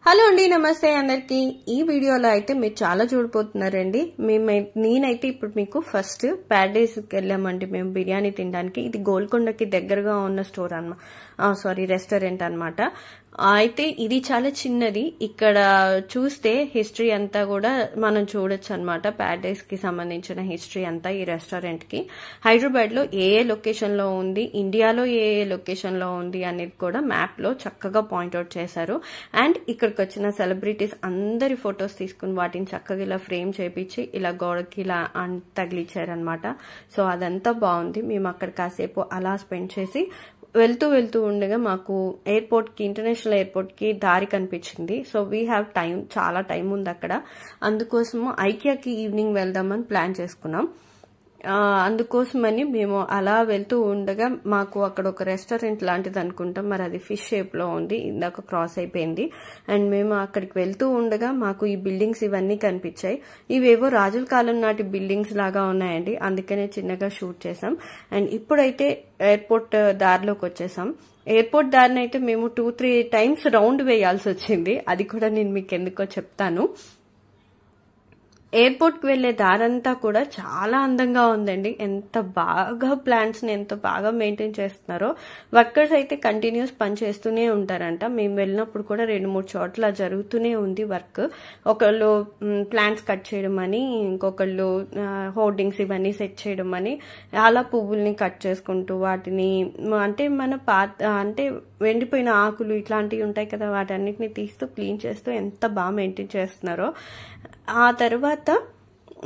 Hello అండి, నమస్తే అందరికి. ఈ వీడియోలో అయితే మీరు చాలా చూడబోతున్నారండి. నేనైతే ఇప్పుడు మీకు ఫస్ట్ ప్యారడైస్కి వెళ్ళామండి మేము బిర్యానీ తినడానికి. ఇది గోల్కొండకి దగ్గరగా ఉన్న స్టోర్ రెస్టారెంట్ అన్నమాట. అయితే ఇది చాలా చిన్నది. ఇక్కడ చూస్తే హిస్టరీ అంతా కూడా మనం చూడొచ్చు అనమాట. ప్యారడైస్ కి సంబంధించిన హిస్టరీ అంతా ఈ రెస్టారెంట్ కి హైదరాబాద్ లో ఏ లొకేషన్ లో ఉంది, ఇండియాలో ఏ లొకేషన్ లో ఉంది అనేది కూడా మ్యాప్ లో చక్కగా పాయింట్అవుట్ చేశారు. అండ్ ఇక్కడికి వచ్చిన సెలబ్రిటీస్ అందరి ఫొటోస్ తీసుకుని వాటిని చక్కగా ఇలా ఫ్రేమ్ చేపించి ఇలా గోడకి ఇలా తగిలిచ్చారనమాట. సో అదంతా బాగుంది. మేము అక్కడ కాసేపు అలా స్పెండ్ చేసి వెళ్తూ ఉండగా మాకు ఇంటర్నేషనల్ ఎయిర్పోర్ట్ కి దారి కనిపించింది. సో వీ హ్యావ్ టైం, చాలా టైం ఉంది అక్కడ. అందుకోసము ఐకియాకి ఈవినింగ్ వెళ్దామని ప్లాన్ చేసుకున్నాం. అందుకోసమని మేము అలా వెళ్తూ ఉండగా మాకు అక్కడ ఒక రెస్టారెంట్ లాంటిది అనుకుంటాం, మరి అది ఫిష్ షేప్ లో ఉంది. ఇందాక క్రాస్ అయిపోయింది. అండ్ మేము అక్కడికి వెళ్తూ ఉండగా మాకు ఈ బిల్డింగ్స్ ఇవన్నీ కనిపించాయి. ఇవేవో రాజుల కాలం నాటి బిల్డింగ్స్ లాగా ఉన్నాయండి. అందుకనే చిన్నగా షూట్ చేసాం. అండ్ ఇప్పుడైతే ఎయిర్పోర్ట్ దారిలోకి వచ్చేసాం. ఎయిర్పోర్ట్ దారిని అయితే మేము 2-3 టైమ్స్ రౌండ్ వేయాల్సి వచ్చింది. అది కూడా నేను మీకు ఎందుకో చెప్తాను. ఎయిర్పోర్ట్ కి వెళ్లే దారంతా కూడా చాలా అందంగా ఉందండి. ఎంత బాగా ప్లాంట్స్ ని ఎంత బాగా మెయింటైన్ చేస్తున్నారో. వర్కర్స్ అయితే కంటిన్యూస్ పని చేస్తూనే ఉంటారంట. మేము వెళ్ళినప్పుడు కూడా 2-3 చోట్ల జరుగుతూనే ఉంది వర్క్. ఒకళ్ళు ప్లాంట్స్ కట్ చేయడం అని, ఇంకొకళ్ళు హోర్డింగ్స్ ఇవన్నీ సెట్ చేయడం అని, అలా పువ్వుల్ని కట్ చేసుకుంటూ వాటిని అంటే వెండిపోయిన ఆకులు ఇట్లాంటివి ఉంటాయి కదా, వాటన్నిటిని తీస్తూ క్లీన్ చేస్తూ ఎంత బాగా మెయింటైన్ చేస్తున్నారో. ఆ తర్వాత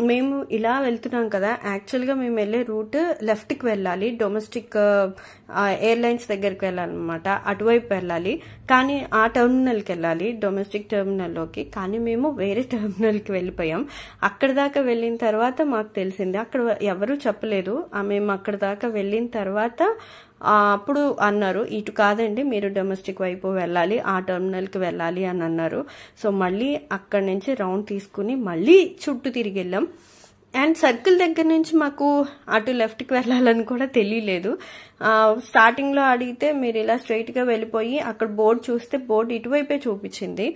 మేము ఇలా వెళ్తున్నాం కదా, యాక్చువల్గా మేము వెళ్ళే రూట్ లెఫ్ట్కి వెళ్ళాలి, డొమెస్టిక్ ఎయిర్లైన్స్ దగ్గరికి వెళ్ళాలన్నమాట. అటువైపు వెళ్ళాలి, కానీ ఆ టెర్మినల్కి వెళ్ళాలి, డొమెస్టిక్ టెర్మినల్లోకి. కానీ మేము వేరే టెర్మినల్కి వెళ్ళిపోయాం. అక్కడ దాకా వెళ్ళిన తర్వాత మాకు తెలిసింది, అక్కడ ఎవరూ చెప్పలేదు. మేము అక్కడ దాకా వెళ్ళిన తర్వాత అప్పుడు అన్నారు, ఇటు కాదండి మీరు డొమెస్టిక్ వైపు వెళ్ళాలి, ఆ టెర్మినల్కి వెళ్ళాలి అని అన్నారు. సో మళ్ళీ అక్కడి నుంచి రౌండ్ తీసుకుని మళ్ళీ చుట్టూ తిరిగి వెళ్ళాం. అండ్ సర్కిల్ దగ్గర నుంచి మాకు అటు లెఫ్ట్కి వెళ్ళాలని కూడా తెలియలేదు. స్టార్టింగ్ లో అడిగితే మీరు ఇలా స్ట్రైట్ గా వెళ్ళిపోయి అక్కడ బోర్డు చూస్తే బోర్డు ఇటువైపే చూపించింది.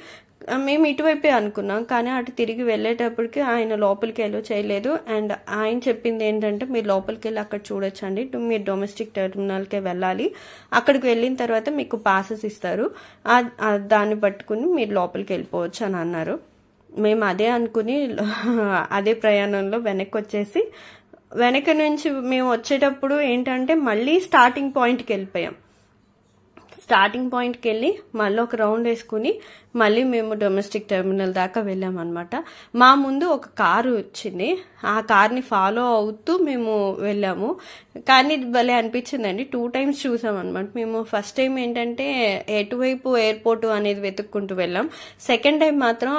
మేము ఇటువైపే అనుకున్నాం, కానీ అటు తిరిగి వెళ్ళేటప్పటికి ఆయన లోపలికి వెళ్ళి చేయలేదు. అండ్ ఆయన చెప్పింది ఏంటంటే మీరు లోపలికి వెళ్ళి అక్కడ చూడొచ్చండి, మీరు డొమెస్టిక్ టెర్మినల్కే వెళ్ళాలి, అక్కడికి వెళ్ళిన తర్వాత మీకు పాసెస్ ఇస్తారు, దాన్ని పట్టుకుని మీరు లోపలికి వెళ్ళిపోవచ్చు అని అన్నారు. మేము అదే అనుకుని అదే ప్రయాణంలో వెనక్కి వచ్చేసి, వెనక నుంచి మేము వచ్చేటప్పుడు ఏంటంటే మళ్ళీ స్టార్టింగ్ పాయింట్కి వెళ్ళిపోయాం. స్టార్టింగ్ పాయింట్కి వెళ్ళి మళ్ళీ ఒక రౌండ్ వేసుకుని మళ్ళీ మేము డొమెస్టిక్ టెర్మినల్ దాకా వెళ్ళామన్నమాట. మా ముందు ఒక కారు వచ్చింది, ఆ కార్ని ఫాలో అవుతూ మేము వెళ్ళాము. కానీ భలే అనిపించిందండి. 2 టైమ్స్ చూసాం అనమాట. మేము ఫస్ట్ టైం ఏంటంటే ఎటువైపు ఎయిర్పోర్ట్ అనేది వెతుక్కుంటూ వెళ్ళాం. సెకండ్ టైం మాత్రం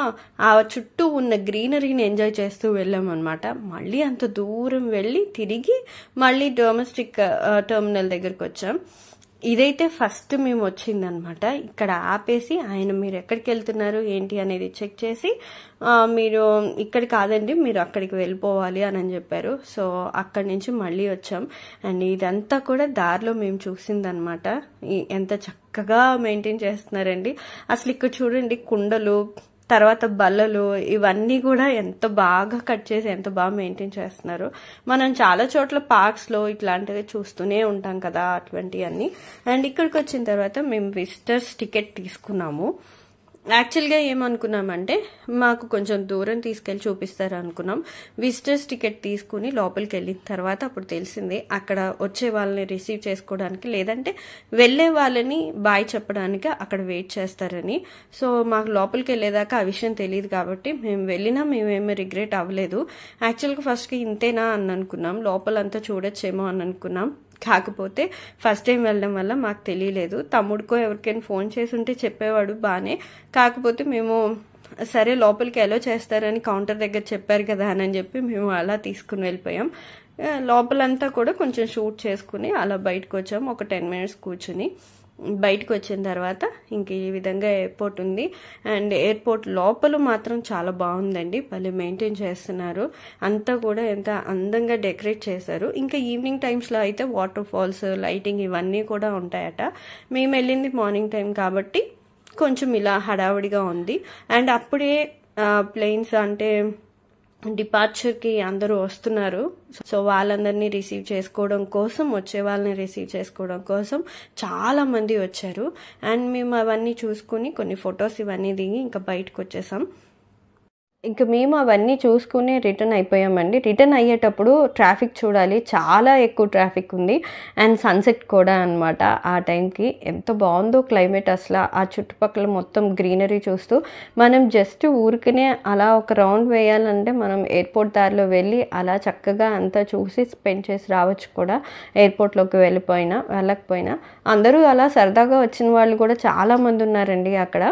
ఆ చుట్టూ ఉన్న గ్రీనరీని ఎంజాయ్ చేస్తూ వెళ్ళాం అనమాట. మళ్ళీ అంత దూరం వెళ్ళి తిరిగి మళ్ళీ డొమెస్టిక్ టెర్మినల్ దగ్గరికి వచ్చాం. ఇదైతే ఫస్ట్ మేము వచ్చిందనమాట. ఇక్కడ ఆపేసి ఆయన మీరు ఎక్కడికి వెళ్తున్నారు ఏంటి అనేది చెక్ చేసి, మీరు ఇక్కడ కాదండి మీరు అక్కడికి వెళ్ళిపోవాలి అని చెప్పారు. సో అక్కడి నుంచి మళ్ళీ వచ్చాం. అండ్ ఇదంతా కూడా దారిలో మేము చూసిందనమాట. ఎంత చక్కగా మెయింటైన్ చేస్తున్నారండి. అసలు ఇక్కడ చూడండి, కుండలు, తర్వాత బల్లలు, ఇవన్నీ కూడా ఎంత బాగా కట్ చేసి ఎంత బాగా మెయింటైన్ చేస్తున్నారు. మనం చాలా చోట్ల పార్క్స్ లో ఇట్లాంటివి చూస్తూనే ఉంటాం కదా, అటువంటివన్నీ. అండ్ ఇక్కడికి వచ్చిన తర్వాత మేము విజిటర్స్ టికెట్ తీసుకున్నాము. యాక్చువల్గా ఏమనుకున్నామంటే మాకు కొంచెం దూరం తీసుకెళ్లి చూపిస్తారు అనుకున్నాం. విజిటర్స్ టికెట్ తీసుకుని లోపలికి వెళ్ళిన తర్వాత అప్పుడు తెలిసింది అక్కడ వచ్చే వాళ్ళని రిసీవ్ చేసుకోవడానికి, లేదంటే వెళ్లే వాళ్ళని బాయ్ చెప్పడానికి అక్కడ వెయిట్ చేస్తారని. సో మాకు లోపలికి వెళ్ళేదాకా ఆ విషయం తెలియదు కాబట్టి మేమేమీ రిగ్రెట్ అవ్వలేదు. యాక్చువల్గా ఫస్ట్కి ఇంతేనా అని అనుకున్నాం, లోపలంతా చూడొచ్చేమో అని అనుకున్నాం. కాకపోతే ఫస్ట్ టైం వెళ్ళడం వల్ల మాకు తెలియలేదు. తమ్ముడికో ఎవరికైనా ఫోన్ చేసి ఉంటే చెప్పేవాడు బానే. కాకపోతే మేము సరే లోపలికి ఎలా చేస్తారని కౌంటర్ దగ్గర చెప్పారు కదా అని చెప్పి మేము అలా తీసుకుని వెళ్ళిపోయాం. లోపలంతా కూడా కొంచెం షూట్ చేసుకుని అలా బయటకు వచ్చాం. ఒక 10 మినిట్స్ కూర్చుని బయటకు వచ్చిన తర్వాత ఇంక ఈ విధంగా ఎయిర్పోర్ట్ ఉంది. అండ్ ఎయిర్పోర్ట్ లోపల మాత్రం చాలా బాగుందండి, భలే మెయింటైన్ చేస్తున్నారు. అంతా కూడా ఎంత అందంగా డెకరేట్ చేశారు. ఇంకా ఈవినింగ్ టైమ్స్ లో అయితే వాటర్ ఫాల్స్, లైటింగ్ ఇవన్నీ కూడా ఉంటాయట. మేము వెళ్ళింది మార్నింగ్ టైం కాబట్టి కొంచెం ఇలా హడావుడిగా ఉంది. అండ్ అప్పుడే ప్లేన్స్ అంటే డిపార్చర్కి అందరూ వస్తున్నారు. సో వాళ్ళందరినీ రిసీవ్ చేసుకోవడం కోసం, వచ్చే వాళ్ళని రిసీవ్ చేసుకోవడం కోసం చాలా మంది వచ్చారు. అండ్ మేము అవన్నీ చూసుకుని కొన్ని ఫొటోస్ ఇవన్నీ దిగి ఇంకా బయటకు వచ్చేసాం. ఇంక మేము అవన్నీ చూసుకుని రిటర్న్ అయిపోయామండి. రిటర్న్ అయ్యేటప్పుడు ట్రాఫిక్ చూడాలి, చాలా ఎక్కువ ట్రాఫిక్ ఉంది. అండ్ సన్సెట్ కూడా అనమాట ఆ టైంకి. ఎంత బాగుందో క్లైమేట్ అసలు. ఆ చుట్టుపక్కల మొత్తం గ్రీనరీ చూస్తూ మనం జస్ట్ ఊరికనే అలా ఒక రౌండ్ వేయాలంటే మనం ఎయిర్పోర్ట్ దారిలో వెళ్ళి అలా చక్కగా అంతా చూసి స్పెండ్ చేసి రావచ్చు కూడా. ఎయిర్పోర్ట్లోకి వెళ్ళకపోయినా అందరూ అలా సరదాగా వచ్చిన వాళ్ళు కూడా చాలామంది ఉన్నారండి అక్కడ.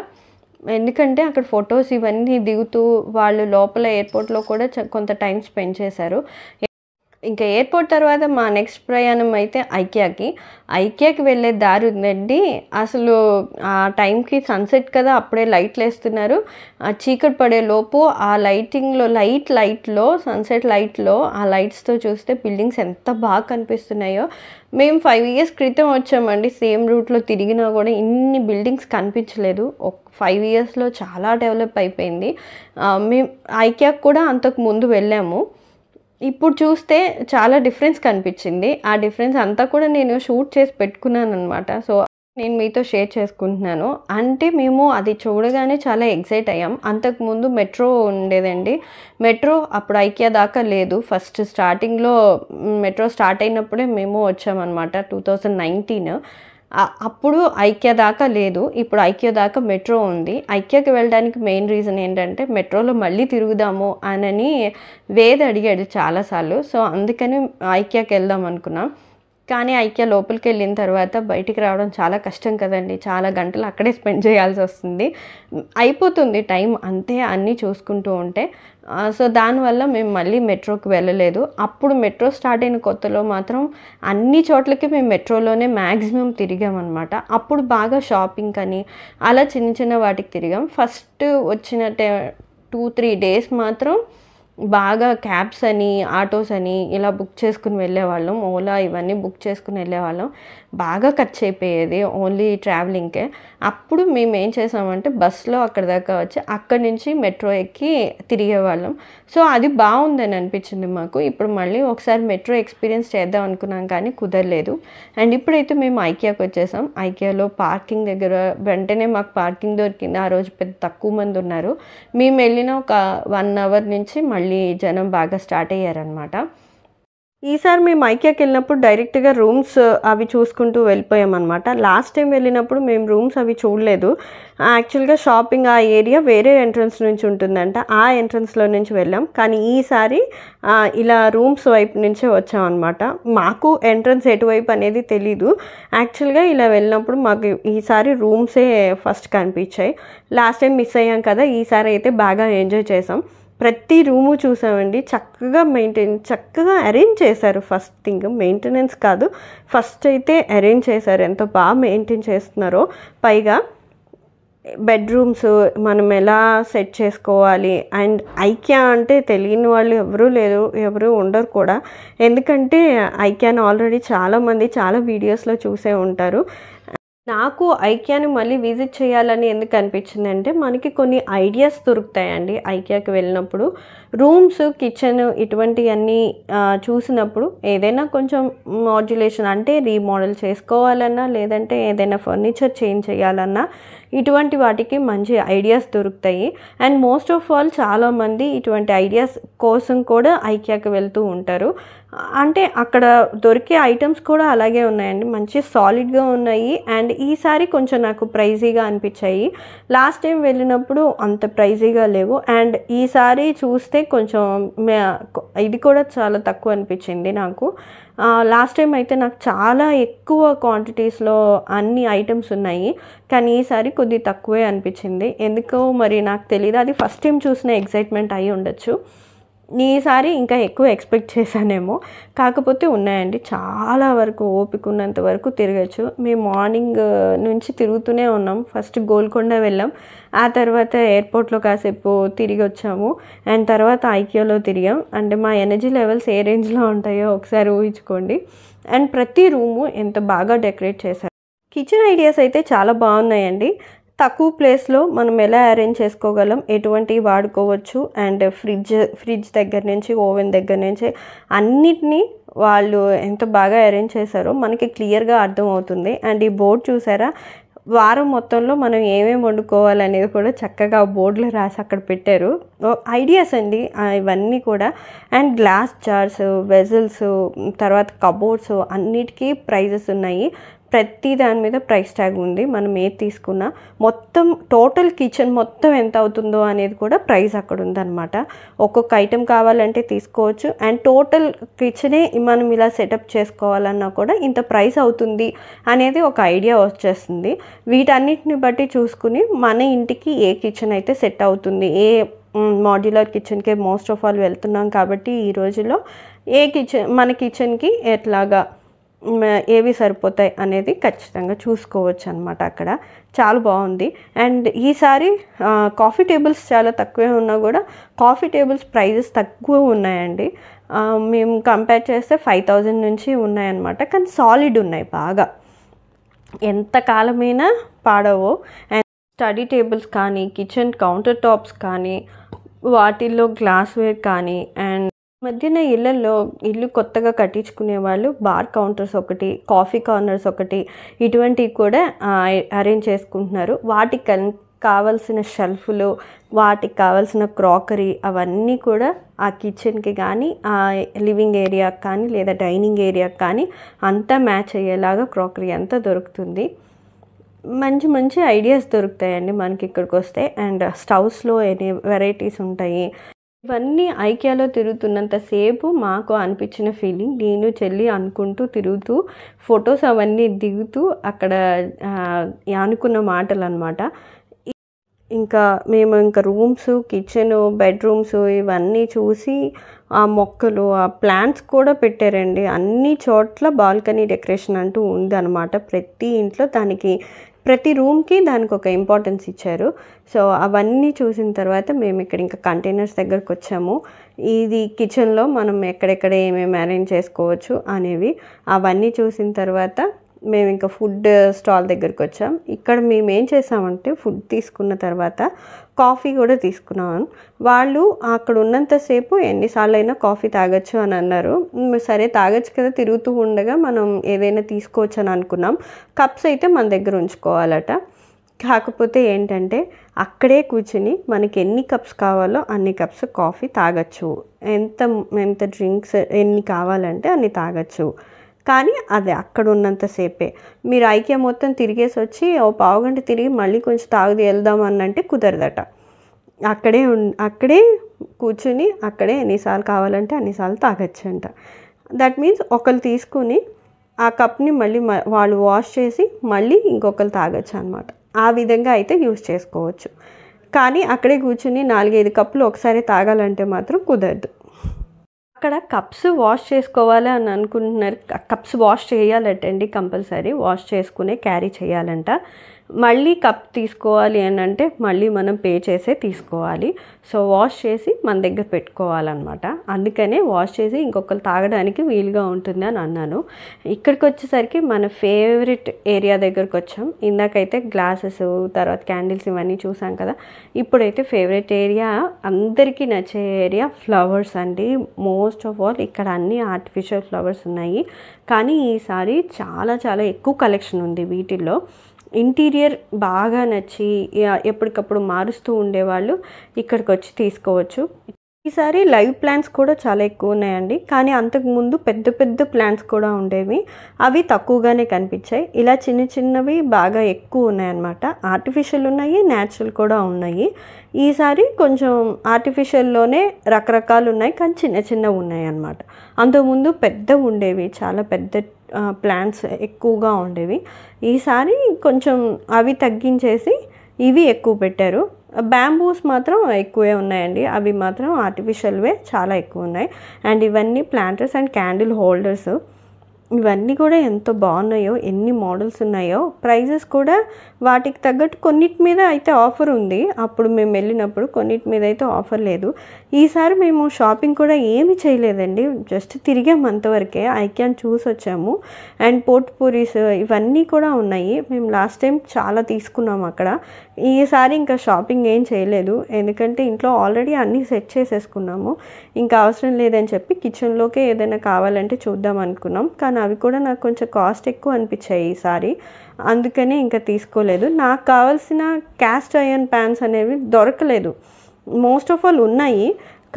ఎందుకంటే అక్కడ ఫొటోస్ ఇవన్నీ దిగుతూ వాళ్ళు లోపల ఎయిర్పోర్ట్లో కూడా కొంత టైం స్పెండ్ చేశారు. ఇంకా ఎయిర్పోర్ట్ తర్వాత మా నెక్స్ట్ ప్రయాణం అయితే ఐకియాకి వెళ్ళే దారి ఉందండి. అసలు ఆ టైంకి సన్సెట్ కదా, అప్పుడే లైట్లు వేస్తున్నారు. చీకటి పడే లోపు ఆ లైట్లో సన్సెట్ లైట్లో ఆ లైట్స్తో చూస్తే బిల్డింగ్స్ ఎంత బాగా కనిపిస్తున్నాయో. మేము 5 years క్రితం వచ్చామండి. సేమ్ రూట్లో తిరిగినా కూడా ఇన్ని బిల్డింగ్స్ కనిపించలేదు. 5 yearsలో చాలా డెవలప్ అయిపోయింది. మేము ఐకియాకి కూడా అంతకు ముందు వెళ్ళాము. ఇప్పుడు చూస్తే చాలా డిఫరెన్స్ కనిపించింది. ఆ డిఫరెన్స్ అంతా కూడా నేను షూట్ చేసి పెట్టుకున్నాను అనమాట. సో నేను మీతో షేర్ చేసుకుంటున్నాను. అంటే మేము అది చూడగానే చాలా ఎక్సైట్ అయ్యాం. అంతకుముందు మెట్రో ఉండేదండి. మెట్రో అప్పుడు ఐకియా దాకా లేదు. ఫస్ట్ స్టార్టింగ్లో మెట్రో స్టార్ట్ అయినప్పుడే మేము వచ్చామన్నమాట, 2019. అప్పుడు ఐకియా దాకా లేదు. ఇప్పుడు ఐకియా దాకా మెట్రో ఉంది. ఐకియాకి వెళ్ళడానికి మెయిన్ రీజన్ ఏంటంటే మెట్రోలో మళ్ళీ తిరుగుదాము అని వేద్ అడిగాడు చాలాసార్లు. సో అందుకని ఐకియాకి వెళ్దాం అనుకున్నాం. కానీ ఐకియా లోపలికి వెళ్ళిన తర్వాత బయటికి రావడం చాలా కష్టం కదండి. చాలా గంటలు అక్కడే స్పెండ్ చేయాల్సి వస్తుంది. అయిపోతుంది టైం అంతే అన్నీ చూసుకుంటూ ఉంటే. సో దానివల్ల మేము మళ్ళీ మెట్రోకి వెళ్ళలేదు. అప్పుడు మెట్రో స్టార్ట్ అయిన కొత్తలో మాత్రం అన్ని చోట్లకి మేము మెట్రోలోనే మ్యాక్సిమం తిరిగామన్నమాట. అప్పుడు బాగా షాపింగ్ అని అలా చిన్న వాటికి తిరిగాం. ఫస్ట్ వచ్చిన 2-3 days మాత్రం బాగా క్యాబ్స్ అని, ఆటోస్ అని ఇలా బుక్ చేసుకుని వెళ్ళేవాళ్ళం. ఓలా ఇవన్నీ బుక్ చేసుకుని వెళ్ళేవాళ్ళం. బాగా ఖర్చు అయిపోయేది ఓన్లీ ట్రావెలింగ్కే. అప్పుడు మేము ఏం చేసామంటే బస్సులో అక్కడ దాకా వచ్చి అక్కడి నుంచి మెట్రో ఎక్కి తిరిగేవాళ్ళం. సో అది బాగుందని అనిపించింది మాకు. ఇప్పుడు మళ్ళీ ఒకసారి మెట్రో ఎక్స్పీరియన్స్ చేద్దాం అనుకున్నాం కానీ కుదరలేదు. అండ్ ఇప్పుడైతే మేము ఐకియాకి వచ్చేసాం. ఐకియాలో పార్కింగ్ దగ్గర వెంటనే మాకు పార్కింగ్ దొరికింది. ఆ రోజు పెద్ద తక్కువ మంది ఉన్నారు. మేము వెళ్ళిన ఒక 1 hour నుంచి మళ్ళీ జనం బాగా స్టార్ట్ అయ్యారనమాట. ఈసారి మేము ఐకియాకి వెళ్ళినప్పుడు డైరెక్ట్గా రూమ్స్ అవి చూసుకుంటూ వెళ్ళిపోయామన్నమాట. లాస్ట్ టైం వెళ్ళినప్పుడు మేము రూమ్స్ అవి చూడలేదు. యాక్చువల్గా షాపింగ్ ఆ ఏరియా వేరే ఎంట్రన్స్ నుంచి ఉంటుందంట. ఆ ఎంట్రన్స్లో నుంచి వెళ్ళాం. కానీ ఈసారి ఇలా రూమ్స్ వైపు నుంచే వచ్చామన్నమాట. మాకు ఎంట్రన్స్ ఎటువైపు అనేది తెలీదు. యాక్చువల్గా ఇలా వెళ్ళినప్పుడు మాకు ఈసారి రూమ్సే ఫస్ట్ కనిపించాయి. లాస్ట్ టైం మిస్ అయ్యాం కదా, ఈసారి అయితే బాగా ఎంజాయ్ చేసాం. ప్రతి రూము చూసామండి. చక్కగా అరేంజ్ చేశారు. ఫస్ట్ థింగ్ మెయింటెనెన్స్ కాదు, ఫస్ట్ అయితే అరేంజ్ చేశారు. ఎంత బాగా మెయింటైన్ చేస్తున్నారో. పైగా బెడ్రూమ్స్ మనం ఎలా సెట్ చేసుకోవాలి. అండ్ ఐకియా అంటే తెలియని వాళ్ళు ఎవరు ఉండరు కూడా. ఎందుకంటే ఐకియాని ఆల్రెడీ చాలామంది చాలా వీడియోస్లో చూసే ఉంటారు. నాకు ఐకియాని మళ్ళీ విజిట్ చేయాలని ఎందుకు అనిపించింది అంటే మనకి కొన్ని ఐడియాస్ దొరుకుతాయండి ఐకియాకి వెళ్ళినప్పుడు. రూమ్స్, కిచెన్ ఇటువంటివన్నీ చూసినప్పుడు ఏదైనా కొంచెం మాడ్యులేషన్ అంటే రీమోడల్ చేసుకోవాలన్నా, లేదంటే ఏదైనా ఫర్నిచర్ చేంజ్ చేయాలన్నా ఇటువంటి వాటికి మంచి ఐడియాస్ దొరుకుతాయి. అండ్ మోస్ట్ ఆఫ్ ఆల్ చాలామంది ఇటువంటి ఐడియాస్ కోసం కూడా ఐకియాకి వెళ్తూ ఉంటారు. అంటే అక్కడ దొరికే ఐటమ్స్ కూడా అలాగే ఉన్నాయండి, మంచి సాలిడ్గా ఉన్నాయి. అండ్ ఈసారి కొంచెం నాకు ప్రైజీగా అనిపించాయి. లాస్ట్ టైం వెళ్ళినప్పుడు అంత ప్రైజీగా లేవు. అండ్ ఈసారి చూస్తే కొంచెం ఇది కూడా చాలా తక్కువ అనిపించింది నాకు. లాస్ట్ టైం అయితే నాకు చాలా ఎక్కువ క్వాంటిటీస్లో అన్ని ఐటమ్స్ ఉన్నాయి, కానీ ఈసారి కొద్ది తక్కువే అనిపించింది. ఎందుకో మరి నాకు తెలియదు, అది ఫస్ట్ టైం చూసిన ఎక్సైట్మెంట్ అయి ఉండొచ్చు. ఈసారి ఇంకా ఎక్కువ ఎక్స్పెక్ట్ చేశానేమో. కాకపోతే ఉన్నాయండి చాలా వరకు, ఓపిక ఉన్నంత వరకు తిరగచ్చు. మేము మార్నింగ్ నుంచి తిరుగుతూనే ఉన్నాం. ఫస్ట్ గోల్కొండ వెళ్ళాం, ఆ తర్వాత ఎయిర్పోర్ట్లో కాసేపు తిరిగి వచ్చాము. అండ్ తర్వాత ఐకియాలో తిరిగాం. అంటే మా ఎనర్జీ లెవెల్స్ ఏ రేంజ్లో ఉంటాయో ఒకసారి ఊహించుకోండి. అండ్ ప్రతి రూము ఎంత బాగా డెకరేట్ చేశారు. కిచెన్ ఐడియాస్ అయితే చాలా బాగున్నాయండి. తక్కువ ప్లేస్లో మనం ఎలా అరేంజ్ చేసుకోగలం, ఎటువంటివి వాడుకోవచ్చు, అండ్ ఫ్రిడ్జ్ దగ్గర నుంచి ఓవెన్ దగ్గర నుంచి అన్నిటినీ వాళ్ళు ఎంత బాగా అరేంజ్ చేశారో మనకి క్లియర్గా అర్థమవుతుంది. అండ్ ఈ బోర్డు చూసారా, వారం మొత్తంలో మనం ఏమేమి వండుకోవాలనేది కూడా చక్కగా బోర్డులో రాసి అక్కడ పెట్టారు. ఐడియాస్ అండి ఇవన్నీ కూడా. అండ్ గ్లాస్ జార్స్, వెజల్స్, తర్వాత కబోర్డ్స్ అన్నిటికీ ప్రైజెస్ ఉన్నాయి. ప్రతి దాని మీద ప్రైస్ ట్యాగ్ ఉంది. మనం ఏది తీసుకున్నా మొత్తం టోటల్ కిచెన్ మొత్తం ఎంత అవుతుందో అనేది కూడా ప్రైస్ అక్కడ ఉందన్నమాట. ఒక్కొక్క ఐటెం కావాలంటే తీసుకోవచ్చు. అండ్ టోటల్ కిచెనే మనం ఇలా సెటప్ చేసుకోవాలన్నా కూడా ఇంత ప్రైస్ అవుతుంది అనేది ఒక ఐడియా వచ్చేస్తుంది. వీటన్నిటిని బట్టి చూసుకుని మన ఇంటికి ఏ కిచెన్ అయితే సెట్ అవుతుంది, ఏ మాడ్యులర్ కిచెన్కే మోస్ట్ ఆఫ్ ఆల్ వెళ్తున్నాం కాబట్టి ఈ రోజుల్లో ఏ కిచెన్ మన కిచెన్కి ఎట్లాగా ఏవి సరిపోతాయి అనేది ఖచ్చితంగా చూసుకోవచ్చు అనమాట. అక్కడ చాలా బాగుంది. అండ్ ఈసారి కాఫీ టేబుల్స్ చాలా తక్కువే ఉన్నా కూడా కాఫీ టేబుల్స్ ప్రైజెస్ తక్కువ ఉన్నాయండి. మేము కంపేర్ చేస్తే 5000 నుంచి ఉన్నాయన్నమాట. కానీ సాలిడ్ ఉన్నాయి, బాగా ఎంత కాలమైనా పాడవు. అండ్ స్టడీ టేబుల్స్ కానీ, కిచెన్ కౌంటర్ టాప్స్ కానీ, వాటిల్లో గ్లాస్వేర్ కానీ, అండ్ మధ్యన ఇల్లు కొత్తగా కట్టించుకునే వాళ్ళు బార్ కౌంటర్స్ ఒకటి, కాఫీ కార్నర్స్ ఒకటి, ఇటువంటివి కూడా అరేంజ్ చేసుకుంటున్నారు. వాటికి కావాల్సిన షెల్ఫ్లు, వాటికి కావాల్సిన క్రాకరీ అవన్నీ కూడా ఆ కిచెన్కి కానీ, ఆ లివింగ్ ఏరియాకి కానీ, లేదా డైనింగ్ ఏరియాకి కానీ అంతా మ్యాచ్ అయ్యేలాగా క్రాకరీ అంతా దొరుకుతుంది. మంచి మంచి ఐడియాస్ దొరుకుతాయండి మనకి ఇక్కడికి వస్తే. అండ్ స్టవ్స్లో ఎన్ని వెరైటీస్ ఉంటాయి. ఇవన్నీ ఐకియాలో తిరుగుతున్నంతసేపు మాకు అనిపించిన ఫీలింగ్, నేను చెల్లి అనుకుంటూ తిరుగుతూ ఫొటోస్ అవన్నీ దిగుతూ అక్కడ అనుకున్న మాటలు అనమాట. ఇంకా మేము రూమ్స్, కిచెన్, బెడ్రూమ్స్ ఇవన్నీ చూసి ఆ మొక్కలు, ఆ ప్లాంట్స్ కూడా పెట్టారండి. అన్ని చోట్ల బాల్కనీ డెకరేషన్ అంటూ ఉందన్నమాట. ప్రతి ఇంట్లో ప్రతి రూమ్కి దానికి ఒక ఇంపార్టెన్స్ ఇచ్చారు. సో అవన్నీ చూసిన తర్వాత మేము ఇక్కడ ఇంకా కంటైనర్స్ దగ్గరకు వచ్చాము. ఇది కిచెన్లో మనం ఎక్కడెక్కడ ఏమేమి అరేంజ్ చేసుకోవచ్చు అనేవి అవన్నీ చూసిన తర్వాత మేము ఇంకా ఫుడ్ స్టాల్ దగ్గరికి వచ్చాం. ఇక్కడ మేము ఏం చేసామంటే ఫుడ్ తీసుకున్న తర్వాత కాఫీ కూడా తీసుకున్నాం. వాళ్ళు అక్కడ ఉన్నంతసేపు ఎన్నిసార్లు అయినా కాఫీ తాగొచ్చు అని అన్నారు. సరే తాగొచ్చు కదా, తిరుగుతూ ఉండగా మనం ఏదైనా తీసుకోవచ్చు అని అనుకున్నాం. కప్స్ అయితే మన దగ్గర ఉంచుకోవాలట. కాకపోతే ఏంటంటే అక్కడే కూర్చుని మనకి ఎన్ని కప్స్ కావాలో అన్ని కప్స్ కాఫీ తాగొచ్చు, ఎంత డ్రింక్స్ ఎన్ని కావాలంటే అన్ని తాగొచ్చు. కానీ అది అక్కడ ఉన్నంతసేపే. మీరు ఐకియా మొత్తం తిరిగేసి వచ్చి ఓ పావుగంట తిరిగి మళ్ళీ కొంచెం తాగుది వెళ్దాం అన్నంటే కుదరదట. అక్కడే కూర్చుని అక్కడే ఎన్నిసార్లు కావాలంటే అన్నిసార్లు తాగొచ్చంట. దట్ మీన్స్ ఒకరు తీసుకుని ఆ కప్ని మళ్ళీ వాళ్ళు వాష్ చేసి మళ్ళీ ఇంకొకరు తాగొచ్చు అనమాట. ఆ విధంగా అయితే యూస్ చేసుకోవచ్చు. కానీ అక్కడే కూర్చుని 4-5 కప్పులు ఒకసారి తాగాలంటే మాత్రం కుదరదు. అక్కడ కప్స్ వాష్ చేసుకోవాలి అని అనుకుంటున్నారు. కప్స్ వాష్ చేయాలటండి, కంపల్సరీ వాష్ చేసుకునే క్యారీ చేయాలంట. మళ్ళీ కప్ తీసుకోవాలి అని అంటే మళ్ళీ మనం పే చేసే తీసుకోవాలి. సో వాష్ చేసి మన దగ్గర పెట్టుకోవాలన్నమాట. అందుకనే వాష్ చేసి ఇంకొకరు తాగడానికి వీలుగా ఉంటుంది అని అన్నాను. ఇక్కడికి వచ్చేసరికి మన ఫేవరెట్ ఏరియా దగ్గరకు వచ్చాం. ఇందాకైతే గ్లాసెస్, తర్వాత క్యాండిల్స్ ఇవన్నీ చూసాం కదా. ఇప్పుడైతే ఫేవరెట్ ఏరియా, అందరికీ నచ్చే ఏరియా ఫ్లవర్స్ అండి. మోస్ట్ ఆఫ్ ఆల్ ఇక్కడ అన్ని ఆర్టిఫిషియల్ ఫ్లవర్స్ ఉన్నాయి. కానీ ఈసారి చాలా చాలా ఎక్కువ కలెక్షన్ ఉంది వీటిల్లో. ఇంటీరియర్ బాగా నచ్చి ఎప్పటికప్పుడు మారుస్తూ ఉండేవాళ్ళు ఇక్కడికి వచ్చి తీసుకోవచ్చు. ఈసారి లైవ్ ప్లాంట్స్ కూడా చాలా ఎక్కువ ఉన్నాయండి. కానీ అంతకుముందు పెద్ద పెద్ద ప్లాంట్స్ కూడా ఉండేవి, అవి తక్కువగానే కనిపించాయి. ఇలా చిన్న చిన్నవి బాగా ఎక్కువ ఉన్నాయన్నమాట. ఆర్టిఫిషియల్ ఉన్నాయి, న్యాచురల్ కూడా ఉన్నాయి. ఈసారి కొంచెం ఆర్టిఫిషియల్లోనే రకరకాలు ఉన్నాయి, కానీ చిన్న చిన్నవి ఉన్నాయి అన్నమాట. అంతకుముందు పెద్దవి ఉండేవి, చాలా పెద్ద ప్లాంట్స్ ఎక్కువగా ఉండేవి. ఈసారి కొంచెం అవి తగ్గించేసి ఇవి ఎక్కువ పెట్టారు. బ్యాంబూస్ మాత్రం ఎక్కువే ఉన్నాయండి, అవి మాత్రం ఆర్టిఫిషియల్వే చాలా ఎక్కువ ఉన్నాయి. అండ్ ఇవన్నీ ప్లాంటర్స్ అండ్ క్యాండిల్ హోల్డర్స్, ఇవన్నీ కూడా ఎంతో బాగున్నాయో, ఎన్ని మోడల్స్ ఉన్నాయో. ప్రైజెస్ కూడా వాటికి తగ్గట్టు కొన్నిటి మీద అయితే ఆఫర్ ఉంది. అప్పుడు మేము వెళ్ళినప్పుడు కొన్నిటి మీద అయితే ఆఫర్ లేదు. ఈసారి మేము షాపింగ్ కూడా ఏమి చేయలేదండి, జస్ట్ తిరిగాం అంతవరకే. ఐకియాని చూసి వచ్చాము. అండ్ పోట్ పూరీస్ ఇవన్నీ కూడా ఉన్నాయి. మేము లాస్ట్ టైం చాలా తీసుకున్నాము అక్కడ, ఈసారి ఇంకా షాపింగ్ ఏం చేయలేదు, ఎందుకంటే ఇంట్లో ఆల్రెడీ అన్నీ సెట్ చేసేసుకున్నాము. ఇంకా అవసరం లేదని చెప్పి కిచెన్లోకే ఏదైనా కావాలంటే చూద్దాం అనుకున్నాం. కానీ అవి కూడా నాకు కొంచెం కాస్ట్ ఎక్కువ అనిపించాయి ఈసారి, అందుకని ఇంకా తీసుకోలేదు. నాకు కావాల్సిన క్యాస్ట్ ఐరన్ ప్యాన్స్ అనేవి దొరకలేదు. మోస్ట్ ఆఫ్ ఆల్ ఉన్నాయి,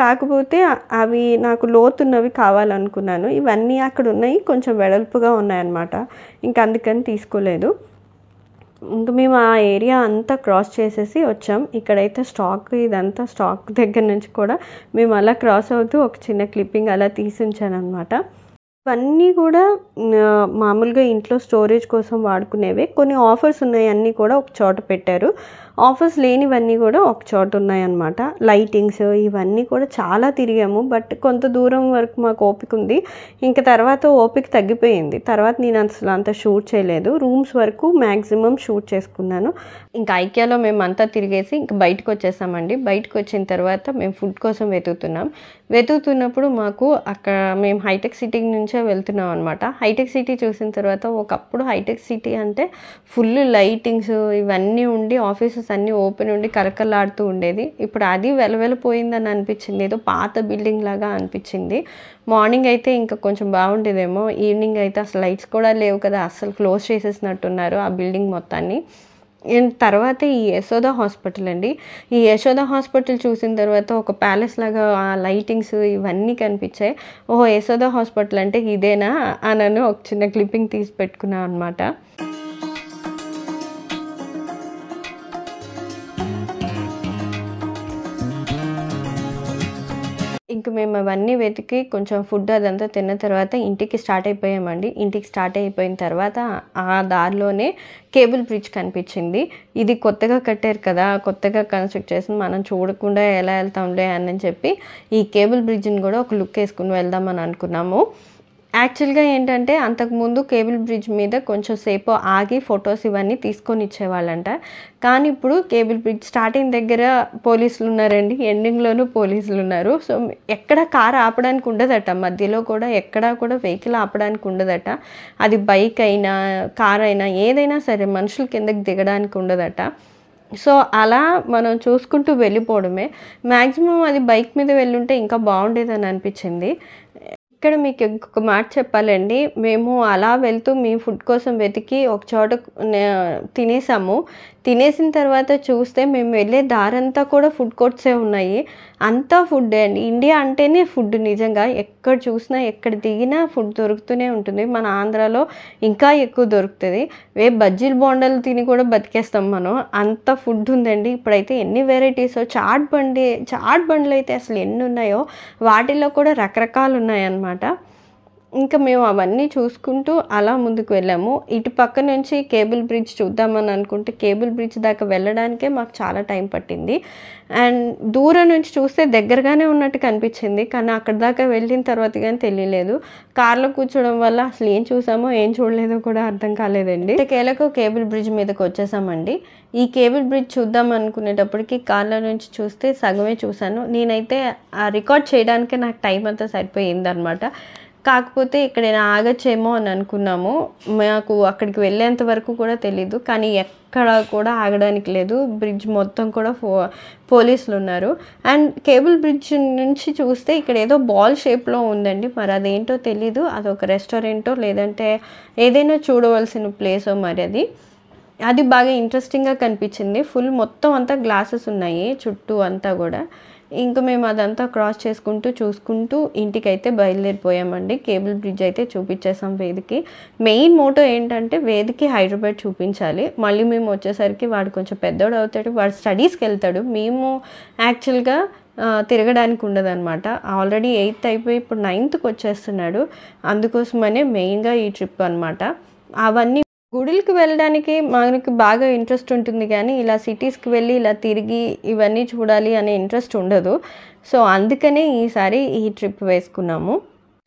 కాకపోతే అవి నాకు లోతున్నవి కావాలనుకున్నాను. ఇవన్నీ అక్కడ ఉన్నాయి, కొంచెం వెడల్పుగా ఉన్నాయన్నమాట. ఇంకా అందుకని తీసుకోలేదు. ఇంకా మేము ఆ ఏరియా అంతా క్రాస్ చేసేసి వచ్చాం. ఇక్కడైతే స్టాక్, ఇదంతా స్టాక్ దగ్గర నుంచి కూడా మేము అలా క్రాస్ అవుతూ ఒక చిన్న క్లిప్పింగ్ అలా తీసి ఉంచాను అనమాట. ఇవన్నీ కూడా మామూలుగా ఇంట్లో స్టోరేజ్ కోసం వాడుకునేవే. కొన్ని ఆఫర్స్ ఉన్నాయి, అన్నీ కూడా ఒక చోట పెట్టారు. ఆఫర్స్ లేనివన్నీ కూడా ఒక చోట ఉన్నాయన్నమాట. లైటింగ్స్ ఇవన్నీ కూడా చాలా తిరిగాము, బట్ కొంత దూరం వరకు మాకు ఓపిక ఉంది. ఇంకా తర్వాత ఓపిక తగ్గిపోయింది. తర్వాత నేను అసలు అంత షూట్ చేయలేదు, రూమ్స్ వరకు మ్యాక్సిమం షూట్ చేసుకున్నాను. ఇంకా ఐకియాలో మేము అంతా తిరిగేసి ఇంకా బయటకు వచ్చేసామండి. బయటకు వచ్చిన తర్వాత మేము ఫుడ్ కోసం వెతుకుతున్నప్పుడు మాకు అక్కడ మేము హైటెక్ సిటీ నుంచే వెళ్తున్నాం అనమాట. హైటెక్ సిటీ చూసిన తర్వాత, ఒకప్పుడు హైటెక్ సిటీ అంటే ఫుల్ లైటింగ్స్ ఇవన్నీ ఉండి ఆఫీసెస్ అన్నీ ఓపెన్ ఉండి కరకలాడుతూ ఉండేది. ఇప్పుడు అది వెలవెలపోయిందని అనిపించింది, ఏదో పాత బిల్డింగ్ లాగా అనిపించింది. మార్నింగ్ అయితే ఇంకా కొంచెం బాగుండేదేమో, ఈవినింగ్ అయితే అసలు లైట్స్ కూడా లేవు కదా, అసలు క్లోజ్ చేసేసినట్టున్నారు ఆ బిల్డింగ్ మొత్తాన్ని. తర్వాత ఈ యశోద హాస్పిటల్ అండి. ఈ యశోద హాస్పిటల్ చూసిన తర్వాత ఒక ప్యాలెస్ లాగా ఆ లైటింగ్స్ ఇవన్నీ కనిపించాయి. ఓహో, యశోద హాస్పిటల్ అంటే ఇదేనా అని ఒక చిన్న క్లిప్పింగ్ తీసి పెట్టుకున్నాను అనమాట. ఇంక మేము అవన్నీ వెతికి కొంచెం ఫుడ్ అదంతా తిన్న తర్వాత ఇంటికి స్టార్ట్ అయిపోయామండి. ఇంటికి స్టార్ట్ అయిపోయిన తర్వాత ఆ దారిలోనే కేబుల్ బ్రిడ్జ్ కనిపించింది. ఇది కొత్తగా కట్టారు కదా, కొత్తగా కన్స్ట్రక్ట్ చేసి మనం చూడకుండా ఎలా వెళ్తాంలే అని చెప్పి ఈ కేబుల్ బ్రిడ్జ్ని కూడా ఒక లుక్ వేసుకుని వెళ్దామని అనుకున్నాము. యాక్చువల్గా ఏంటంటే అంతకుముందు కేబుల్ బ్రిడ్జ్ మీద కొంచెం సేపు ఆగి ఫొటోస్ ఇవన్నీ తీసుకొని ఇచ్చేవాళ్ళంట. కానీ ఇప్పుడు కేబుల్ బ్రిడ్జ్ స్టార్టింగ్ దగ్గర పోలీసులు ఉన్నారండి, ఎండింగ్లోనూ పోలీసులు ఉన్నారు. సో ఎక్కడ కార్ ఆపడానికి ఉండదట, మధ్యలో కూడా ఎక్కడా కూడా వెహికల్ ఆపడానికి ఉండదట. అది బైక్ అయినా కార్ అయినా ఏదైనా సరే మనుషులు కిందకి దిగడానికి ఉండదట. సో అలా మనం చూసుకుంటూ వెళ్ళిపోవడమే. మ్యాక్సిమం అది బైక్ మీద వెళ్ళుంటే ఇంకా బాగుండేదని అనిపించింది. ఇక్కడ మీకు ఇంకొక మాట చెప్పాలండి, మేము అలా వెళ్తూ మీ ఫుడ్ కోసం వెతికి ఒక చోట తినేసాము. తినేసిన తర్వాత చూస్తే మేము వెళ్ళే దారంతా కూడా ఫుడ్ కోర్ట్సే ఉన్నాయి. అంతా ఫుడ్డే అండి. ఇండియా అంటేనే ఫుడ్, నిజంగా ఎక్కడ చూసినా ఎక్కడ దిగినా ఫుడ్ దొరుకుతూనే ఉంటుంది. మన ఆంధ్రాలో ఇంకా ఎక్కువ దొరుకుతుంది. బజ్జీలు బోండాలు తిని కూడా బతికేస్తాం మనం, అంత ఫుడ్ ఉందండి. ఇప్పుడైతే ఎన్ని వెరైటీస్, చాట్ బండ్లు అయితే అసలు ఎన్ని ఉన్నాయో, వాటిల్లో కూడా రకరకాలు ఉన్నాయన్నమాట. ఇంకా మేము అవన్నీ చూసుకుంటూ అలా ముందుకు వెళ్ళాము. ఇటు పక్క నుంచి కేబుల్ బ్రిడ్జ్ చూద్దామని అనుకుంటే కేబుల్ బ్రిడ్జ్ దాకా వెళ్ళడానికే మాకు చాలా టైం పట్టింది. అండ్ దూరం నుంచి చూస్తే దగ్గరగానే ఉన్నట్టు కనిపించింది, కానీ అక్కడ దాకా వెళ్ళిన తర్వాత కానీ తెలియలేదు. కార్లో కూర్చోవడం వల్ల అసలు ఏం చూసామో ఏం చూడలేదో కూడా అర్థం కాలేదండి. కేలకు కేబుల్ బ్రిడ్జ్ మీదకి వచ్చేసామండి. ఈ కేబుల్ బ్రిడ్జ్ చూద్దాం అనుకునేటప్పటికి కార్లో నుంచి చూస్తే సగమే చూశాను. నేనైతే రికార్డ్ చేయడానికే నాకు టైం అంతా సరిపోయింది అనమాట. కాకపోతే ఇక్కడ ఆగచ్చేమో అని అనుకున్నాము. మాకు అక్కడికి వెళ్ళేంత వరకు కూడా తెలీదు, కానీ ఎక్కడ కూడా ఆగడానికి లేదు. బ్రిడ్జ్ మొత్తం కూడా పోలీసులు ఉన్నారు. అండ్ కేబుల్ బ్రిడ్జ్ నుంచి చూస్తే ఇక్కడ ఏదో బాల్ షేప్లో ఉందండి, మరి అదేంటో తెలీదు. అదొక రెస్టారెంటో లేదంటే ఏదైనా చూడవలసిన ప్లేసో మరి అది బాగా ఇంట్రెస్టింగ్గా కనిపించింది. ఫుల్ మొత్తం అంతా గ్లాసెస్ ఉన్నాయి చుట్టూ అంతా కూడా. ఇంకా మేము అదంతా క్రాస్ చేసుకుంటూ చూసుకుంటూ ఇంటికైతే బయలుదేరిపోయామండి. కేబుల్ బ్రిడ్జ్ అయితే చూపించేసాం వేదికి. మెయిన్ మోటో ఏంటంటే వేదికి హైదరాబాద్ చూపించాలి. మళ్ళీ మేము వచ్చేసరికి వాడు కొంచెం పెద్దోడు అవుతాడు, వాడు స్టడీస్కి వెళ్తాడు. మేము యాక్చువల్గా తిరగడానికి ఉండదన్నమాట. ఆల్రెడీ 8th అయిపోయి ఇప్పుడు 9th వచ్చేస్తున్నాడు. అందుకోసమనే మెయిన్గా ఈ ట్రిప్ అనమాట. అవన్నీ గుడులకు వెళ్ళడానికి మనకి బాగా ఇంట్రెస్ట్ ఉంటుంది, కానీ ఇలా సిటీస్కి వెళ్ళి ఇలా తిరిగి ఇవన్నీ చూడాలి అనే ఇంట్రెస్ట్ ఉండదు. సో అందుకనే ఈసారి ఈ ట్రిప్ వేసుకున్నాము.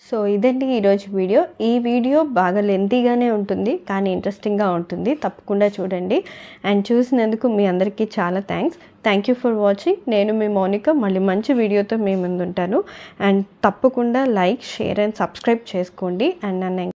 సో ఇదండి ఈరోజు వీడియో. ఈ వీడియో బాగా లెంతీగానే ఉంటుంది, కానీ ఇంట్రెస్టింగ్గా ఉంటుంది. తప్పకుండా చూడండి. అండ్ చూసినందుకు మీ అందరికీ చాలా థ్యాంక్ యూ ఫర్ వాచింగ్. నేను మీ మౌనిక. మళ్ళీ మంచి వీడియోతో మీ ముందు ఉంటాను. అండ్ తప్పకుండా లైక్, షేర్ అండ్ సబ్స్క్రైబ్ చేసుకోండి. అండ్ నన్ను